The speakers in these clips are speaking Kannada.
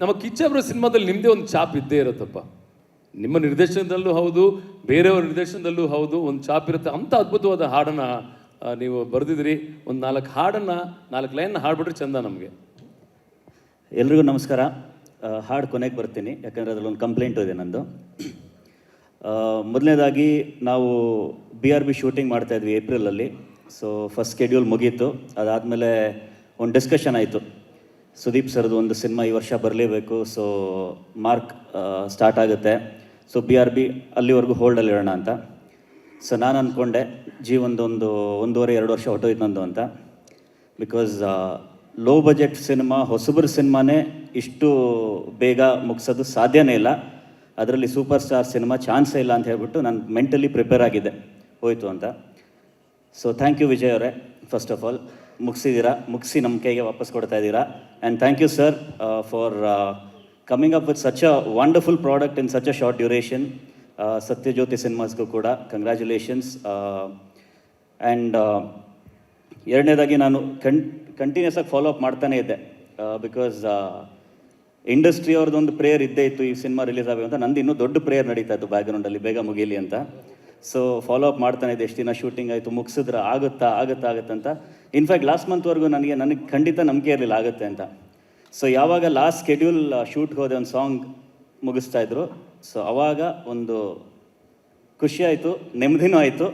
ನಮ್ಮ ಕಿಚ್ಚಬ್ರ ಸಿನಿಮಾದಲ್ಲಿ ನಿಮ್ಮದೇ ಒಂದು ಛಾಪ್ ಇದ್ದೇ ಇರುತ್ತಪ್ಪ. ನಿಮ್ಮ ನಿರ್ದೇಶನದಲ್ಲೂ ಹೌದು, ಬೇರೆಯವ್ರ ನಿರ್ದೇಶನದಲ್ಲೂ ಹೌದು, ಒಂದು ಛಾಪ್ ಇರುತ್ತೆ. ಅಂಥ ಅದ್ಭುತವಾದ ಹಾಡನ್ನು ನೀವು ಬರೆದಿದ್ರಿ. ಒಂದು 4 ಹಾಡನ್ನು 4 ಲೈನ್ ಹಾಡ್ಬಿಟ್ರೆ ಚಂದ ನಮಗೆ. ಎಲ್ರಿಗೂ ನಮಸ್ಕಾರ. ಹಾಡು ಕೊನೆಗೆ ಬರ್ತೀನಿ, ಯಾಕಂದರೆ ಅದರಲ್ಲೊಂದು ಕಂಪ್ಲೇಂಟು ಇದೆ ನಂದು. ಮೊದಲನೇದಾಗಿ ನಾವು BRB ಶೂಟಿಂಗ್ ಮಾಡ್ತಾಯಿದ್ವಿ ಏಪ್ರಿಲಲ್ಲಿ. ಸೊ ಫಸ್ಟ್ ಸ್ಕೆಡ್ಯೂಲ್ ಮುಗೀತು. ಅದಾದಮೇಲೆ ಒಂದು ಡಿಸ್ಕಷನ್ ಆಯಿತು, ಸುದೀಪ್ ಸರ್ದು ಒಂದು ಸಿನಿಮಾ ಈ ವರ್ಷ ಬರಲೇಬೇಕು, ಸೊ ಮಾರ್ಕ್ ಸ್ಟಾರ್ಟ್ ಆಗುತ್ತೆ, ಸೊ BRB ಅಲ್ಲಿವರೆಗೂ ಹೋಲ್ಡಲ್ಲಿ ಇರೋಣ ಅಂತ. ಸೊ ನಾನು ಅಂದ್ಕೊಂಡೆ ಒಂದು 1.5-2 ವರ್ಷ ಹೊಟ್ಟೋಯ್ತು ನಂದು ಅಂತ. ಬಿಕಾಸ್ ಲೋ ಬಜೆಟ್ ಸಿನಿಮಾ, ಹೊಸಬ್ರ ಸಿನಿಮಾನೇ ಇಷ್ಟು ಬೇಗ ಮುಗಿಸೋದು ಸಾಧ್ಯನೇ ಇಲ್ಲ. ಅದರಲ್ಲಿ ಸೂಪರ್ ಸ್ಟಾರ್ ಸಿನಿಮಾ ಚಾನ್ಸೇ ಇಲ್ಲ ಅಂತ ಹೇಳ್ಬಿಟ್ಟು ನಾನು ಮೆಂಟಲಿ ಪ್ರಿಪೇರ್ ಆಗಿದ್ದೆ, ಹೋಯಿತು ಅಂತ. ಸೊ ಥ್ಯಾಂಕ್ ಯು ವಿಜಯ್ ಅವರೇ, ಫಸ್ಟ್ ಆಫ್ ಆಲ್ ಮುಗಿಸಿ ನಮ್ಮ ಕೈಗೆ ವಾಪಸ್ ಕೊಡ್ತಾ ಇದ್ದೀರಾ. And thank you sir for coming up with such a wonderful product in such a short duration. Satyajyothi ಸಿನಿಮಾಸ್ಗೂ ಕೂಡ ಕಂಗ್ರ್ಯಾಚುಲೇಷನ್ಸ್. ಆ್ಯಂಡ್ ಎರಡನೇದಾಗಿ ನಾನು ಕಂಟಿನ್ಯೂಸ್ ಆಗಿ ಫಾಲೋ ಅಪ್ ಮಾಡ್ತಾನೇ ಇದ್ದೆ. ಬಿಕಾಸ್ ಇಂಡಸ್ಟ್ರಿ ಅವ್ರದ್ದೊಂದು ಪ್ರೇಯರ್ ಇದ್ದೇ ಇತ್ತು, ಈ ಸಿನಿಮಾ ರಿಲೀಸ್ ಆಗಬೇಕು ಅಂತ. ನಂದು ಇನ್ನೂ ದೊಡ್ಡ ಪ್ರೇಯರ್ ನಡೀತಾ ಇತ್ತು ಬ್ಯಾಕ್ಗ್ರೌಂಡಲ್ಲಿ, ಬೇಗ ಮುಗೀಲಿ ಅಂತ. ಸೊ ಫಾಲೋ ಅಪ್ ಮಾಡ್ತಾನೆ ಇದೆ. ಎಷ್ಟು ದಿನ ಶೂಟಿಂಗ್ ಆಯಿತು, ಮುಗಿಸಿದ್ರೆ ಆಗುತ್ತಾ ಅಂತ. ಇನ್ಫ್ಯಾಕ್ಟ್ ಲಾಸ್ಟ್ ಮಂತ್ವರೆಗೂ ನನಗೆ ಖಂಡಿತ ನಂಬಿಕೆ ಇರಲಿಲ್ಲ ಆಗುತ್ತೆ ಅಂತ. ಸೊ ಯಾವಾಗ ಲಾಸ್ಟ್ ಸ್ಕೆಡ್ಯೂಲ್ ಶೂಟ್ಗೆ ಹೋದೆ, ಒಂದು ಸಾಂಗ್ ಮುಗಿಸ್ತಾ ಇದ್ರು. ಸೊ ಆವಾಗ ಒಂದು ಖುಷಿ ಆಯಿತು, ನೆಮ್ಮದಿನೂ ಆಯಿತು,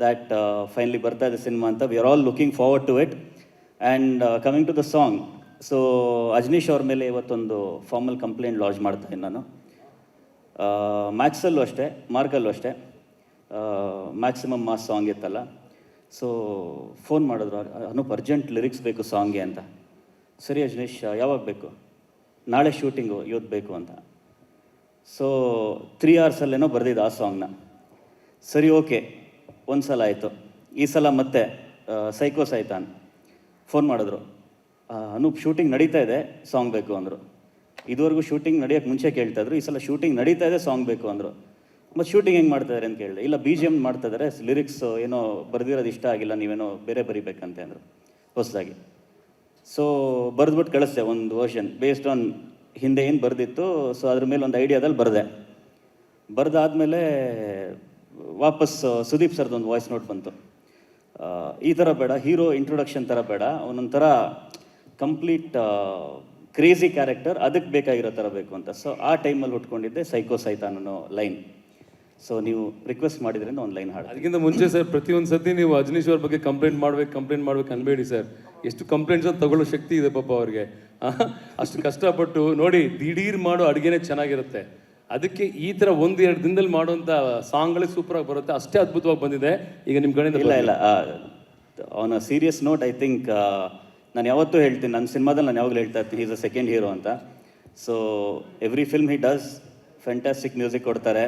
ದ್ಯಾಟ್ ಫೈನಲಿ ಬರ್ತಾ ಇದೆ ಸಿನಿಮಾ ಅಂತ. We are all looking forward to it. And coming to the song, so Ajaneesh ಅವ್ರ ಮೇಲೆ ಇವತ್ತೊಂದು ಫಾರ್ಮಲ್ ಕಂಪ್ಲೇಂಟ್ ಲಾಂಚ್ ಮಾಡ್ತಾಯಿದ್ದೀನಿ ನಾನು. ಮ್ಯಾಕ್ಸಲ್ಲೂ ಅಷ್ಟೇ, ಮಾರ್ಕಲ್ಲೂ ಅಷ್ಟೇ. ಮ್ಯಾಕ್ಸಿಮಮ್ ಮಾಸ್ ಸಾಂಗ್ ಇತ್ತಲ್ಲ, ಸೊ ಫೋನ್ ಮಾಡಿದ್ರು, ಅನೂಪ್ ಅರ್ಜೆಂಟ್ ಲಿರಿಕ್ಸ್ ಬೇಕು ಸಾಂಗ್ಗೆ ಅಂತ. ಸರಿ ಅಜನೀಶ್, ಯಾವಾಗ ಬೇಕು? ನಾಳೆ ಶೂಟಿಂಗು, ಇವತ್ತು ಬೇಕು ಅಂತ. ಸೊ 3 hours ಬರೆದಿದ್ದು ಆ ಸಾಂಗ್ನ. ಸರಿ, ಓಕೆ, ಒಂದು ಸಲ ಆಯಿತು. ಈ ಸಲ ಮತ್ತೆ ಸೈಕೋ ಸೈತಾನ್ ಫೋನ್ ಮಾಡಿದ್ರು, ಅನೂಪ್ ಶೂಟಿಂಗ್ ನಡೀತಾ ಇದೆ, ಸಾಂಗ್ ಬೇಕು ಅಂದರು. ಇದುವರೆಗೂ ಶೂಟಿಂಗ್ ನಡೆಯೋಕ್ಕೆ ಮುಂಚೆ ಕೇಳ್ತಾಯಿದ್ರು, ಈ ಸಲ ಶೂಟಿಂಗ್ ನಡೀತಾ ಇದೆ, ಸಾಂಗ್ ಬೇಕು ಅಂದರು. ಮತ್ತು ಶೂಟಿಂಗ್ ಹೆಂಗೆ ಮಾಡ್ತಾಯಿದ್ದಾರೆ ಅಂತ ಕೇಳಿದೆ. ಇಲ್ಲ, BGM ಮಾಡ್ತಾಯಿದ್ದಾರೆ, ಲಿರಿಕ್ಸ್ ಏನೋ ಬರೆದಿರೋದು ಇಷ್ಟ ಆಗಿಲ್ಲ, ನೀವೇನೋ ಬೇರೆ ಬರೀಬೇಕಂತೆ ಅಂದರು ಹೊಸದಾಗಿ. ಸೊ ಬರೆದ್ಬಿಟ್ಟು ಕಳಿಸ್ದೆ ಒಂದು ವರ್ಷನ್ ಬೇಸ್ಡ್ ಆನ್ ಹಿಂದೆ ಏನು ಬರೆದಿತ್ತು. ಸೊ ಅದ್ರ ಮೇಲೆ ಒಂದು ಐಡಿಯಾದಲ್ಲಿ ಬರೆದಾದ್ಮೇಲೆ ವಾಪಸ್ ಸುದೀಪ್ ಸರ್ದೊಂದು ವಾಯ್ಸ್ ನೋಟ್ ಬಂತು. ಈ ಥರ ಬೇಡ, ಹೀರೋ ಇಂಟ್ರೊಡಕ್ಷನ್ ಥರ ಬೇಡ, ಒಂದೊಂಥರ ಕಂಪ್ಲೀಟ್ ಕ್ರೇಜಿ ಕ್ಯಾರೆಕ್ಟರ್, ಅದಕ್ಕೆ ಬೇಕಾಗಿರೋ ಥರ ಬೇಕು ಅಂತ. ಸೊ ಆ ಟೈಮಲ್ಲಿ ಹುಟ್ಕೊಂಡಿದ್ದೆ ಸೈಕೋ ಸೈತಾನ್ ಅನ್ನೋ ಲೈನ್. ಸೊ ನೀವು ರಿಕ್ವೆಸ್ಟ್ ಮಾಡಿದ್ರಿಂದ ಒಂದು ಲೈನ್ ಹಾಡು. ಅದಕ್ಕಿಂತ ಮುಂಚೆ ಸರ್, ಪ್ರತಿಯೊಂದು ಸತಿ ನೀವು ಅಜನೀಶ್ ಅವ್ರ ಬಗ್ಗೆ ಕಂಪ್ಲೇಂಟ್ ಮಾಡ್ಬೇಕು ಅನ್ಬೇಡಿ ಸರ್. ಎಷ್ಟು ಕಂಪ್ಲೇಂಟ್ಸ್ ತಗೊಳ್ಳೋ ಶಕ್ತಿ ಇದೆ ಪಾಪ ಅವ್ರಿಗೆ. ಅಷ್ಟು ಕಷ್ಟಪಟ್ಟು ನೋಡಿ, ದಿಢೀರ್ ಮಾಡೋ ಅಡುಗೆನೇ ಚೆನ್ನಾಗಿರುತ್ತೆ. ಅದಕ್ಕೆ ಈ ಥರ 1-2 ದಿನದಲ್ಲಿ ಮಾಡುವಂಥ ಸಾಂಗ್ಗಳೇ ಸೂಪರಾಗಿ ಬರುತ್ತೆ, ಅಷ್ಟೇ ಅದ್ಭುತವಾಗಿ ಬಂದಿದೆ. ಈಗ ನಿಮ್ಮ ಕಡೆಯಿಂದ ಇಲ್ಲ on a serious note, I think ನಾನು ಯಾವತ್ತೂ ಹೇಳ್ತೀನಿ, ನನ್ನ ಸಿನಿಮಾದಲ್ಲಿ ನಾನು ಯಾವಾಗಲೂ ಹೇಳ್ತಾ ಇರ್ತೀನಿ, ಈಸ್ ಅ ಸೆಕೆಂಡ್ ಹೀರೋ ಅಂತ. So every film he does fantastic music ಕೊಡ್ತಾರೆ.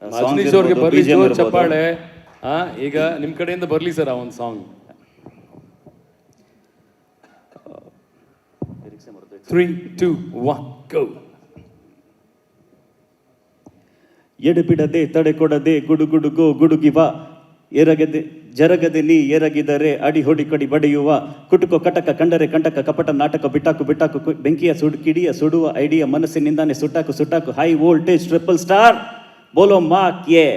ಅಜನೀಶ್ ಅವ್ರಿಗೆ ಬರಲಿ ಚಪ್ಪಾಳೆ. ಈಗ ನಿಮ್ಮ ಕಡೆಯಿಂದ ಬರಲಿ ಸರ್ ಆ ಒಂದು ಸಾಂಗ್. 3, 2, 1 ಗೋ. ಎಡೆ ಬಿಡದೆ ತಡೆ ಕೊಡದೆ ಗುಡುಗುಡುಗೋ ಗುಡುಗಿವ, ಜರಗದೆ ನೀ ಎರಗಿದರೆ ಅಡಿ ಹೊಡಿ ಕಡಿ ಬಡಿಯುವ, ಕುಟುಕೋ ಕಟಕ ಕಂಡರೆ ಕಂಟಕ ಕಪಟ ನಾಟಕ ಬಿಟ್ಟಾಕು ಬೆಂಕಿಯ ಕಿಡಿಯ ಸುಡುವ ಐಡಿಯಾ ಮನಸ್ಸಿನಿಂದಾನೆ ಸುಟ್ಟಾಕು ಹೈ ವೋಲ್ಟೇಜ್ ಟ್ರಿಪಲ್ ಸ್ಟಾರ್ ಬೋಲೋ ಮಾಕ್ಯೆ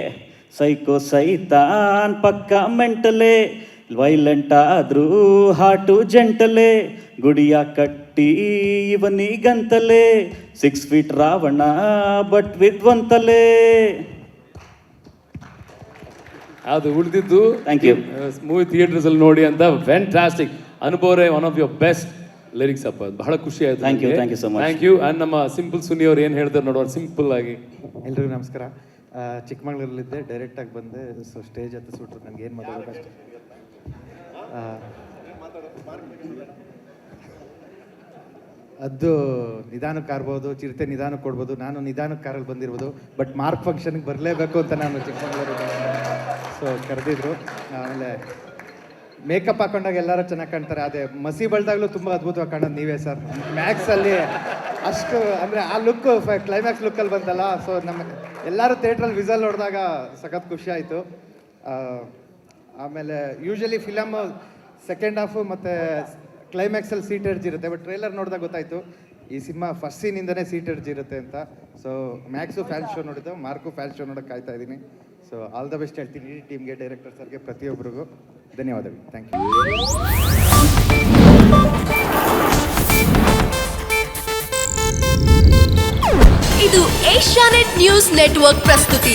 ಸೈಕೋ ಸೈತಾನ್ ಪಕ್ಕ ಮೆಂಟಲೆ, ವೈಲೆಂಟ್ ಆದ್ರೂ ಹಾಟು ಜಂಟಲೆ, ಗುಡಿಯ ಕಟ್ಟಿ ಇವನಿಗಂತಲೇ 6 feet ರಾವಣ ಬಟ್ ವಿತ್ ಒಂತಲೇ. ಅದು ಉಳಿದಿದ್ದು ಥ್ಯಾಂಕ್ ಯು. ಮೂವಿ ಥಿಯೇಟರ್ಸ್ ಅಲ್ಲಿ ನೋಡಿ ಅಂತ. ಫ್ಯಾಂಟಾಸ್ಟಿಕ್. ಅನುಭವರೇ one of your best lyrics ಅಪ್ಪ, ಬಹಳ ಖುಷಿ ಆಯ್ತು. Thank you so much. Thank you. And ನಮ್ಮ ಸಿಂಪಲ್ ಸುನಿ ಅವ್ರು ಏನು ಹೇಳ್ತಾರೆ ನೋಡೋರು ಸಿಂಪಲ್ ಆಗಿ. ಎಲ್ರಿಗೂ ನಮಸ್ಕಾರ. ಚಿಕ್ಕಮಗಳೂರಲ್ಲಿದ್ದೆ, ಡೈರೆಕ್ಟಾಗಿ ಬಂದೆ. ಸೊ ಸ್ಟೇಜ್ ಹತ್ತಿಸ್ಬಿಟ್ರು, ನನಗೆ ಏನು ಮಾತಾಡೋಕ್ಕಷ್ಟೇ. ಅದು ನಿಧಾನಕ್ಕೆ ಕಾರ್ಬೋದು, ಚಿರತೆ ನಿಧಾನಕ್ಕೆ ಕೊಡ್ಬೋದು. ನಾನು ನಿಧಾನಕ್ಕೆ ಕಾರಲ್ಲಿ ಬಂದಿರ್ಬೋದು, ಬಟ್ ಮಾರ್ಕ್ ಫಂಕ್ಷನ್ಗೆ ಬರಲೇಬೇಕು ಅಂತ ನಾನು ಚಿಕ್ಕಮಗಳೂರಿಗೆ ಸೊ ಕರೆದಿದ್ರು. ಆಮೇಲೆ ಮೇಕಪ್ ಹಾಕೊಂಡಾಗ ಎಲ್ಲರೂ ಚೆನ್ನಾಗಿ ಕಾಣ್ತಾರೆ, ಅದೇ ಮಸಿ ಬಳ್ದಾಗಲೂ ತುಂಬ ಅದ್ಭುತವಾಗಿ ಕಾಣೋದು ನೀವೇ ಸರ್. ಮ್ಯಾಕ್ಸಲ್ಲಿ ಅಷ್ಟು ಅಂದರೆ ಆ ಲುಕ್ಕು ಕ್ಲೈಮ್ಯಾಕ್ಸ್ ಲುಕ್ಕಲ್ಲಿ ಬಂತಲ್ಲ. ಸೊ ನಮ್ಮ ಎಲ್ಲರೂ ಥಿಯೇಟ್ರಲ್ಲಿ ವಿಸಲ್ ಹೊಡೆದಾಗ ಸಖತ್ ಖುಷಿ ಆಯಿತು. ಆಮೇಲೆ ಯೂಶಲಿ ಫಿಲಮ್ ಸೆಕೆಂಡ್ ಹಾಫು ಮತ್ತು ಕ್ಲೈಮ್ಯಾಕ್ಸಲ್ಲಿ ಸೀಟ್ ಎಡ್ಜ್ ಇರುತ್ತೆ, ಬಟ್ ಟ್ರೈಲರ್ ನೋಡಿದಾಗ ಗೊತ್ತಾಯಿತು ಈ ಸಿನಿಮಾ ಫಸ್ಟ್ ಸೀನಿಂದನೇ ಸೀಟ್ ಎಡ್ಜ್ ಇರುತ್ತೆ ಅಂತ. ಸೊ ಮ್ಯಾಕ್ಸು ಫ್ಯಾನ್ ಶೋ ನೋಡಿದ್ದು, ಮಾರ್ಕು ಫ್ಯಾನ್ ಶೋ ನೋಡೋಕೆ ಕಾಯ್ತಾ ಇದ್ದೀನಿ. ಸೊ ಆಲ್ ದ ಬೆಸ್ಟ್ ಹೇಳ್ತೀನಿ ಇಡೀ ಟೀಮ್ಗೆ, ಡೈರೆಕ್ಟರ್ ಸರ್ಗೆ, ಪ್ರತಿಯೊಬ್ಬರಿಗೂ ಧನ್ಯವಾದಗಳು. Thank you. ಇದು ಏಷ್ಯಾನೆಟ್ ನ್ಯೂಸ್ ನೆಟ್ವರ್ಕ್ ಪ್ರಸ್ತುತಿ.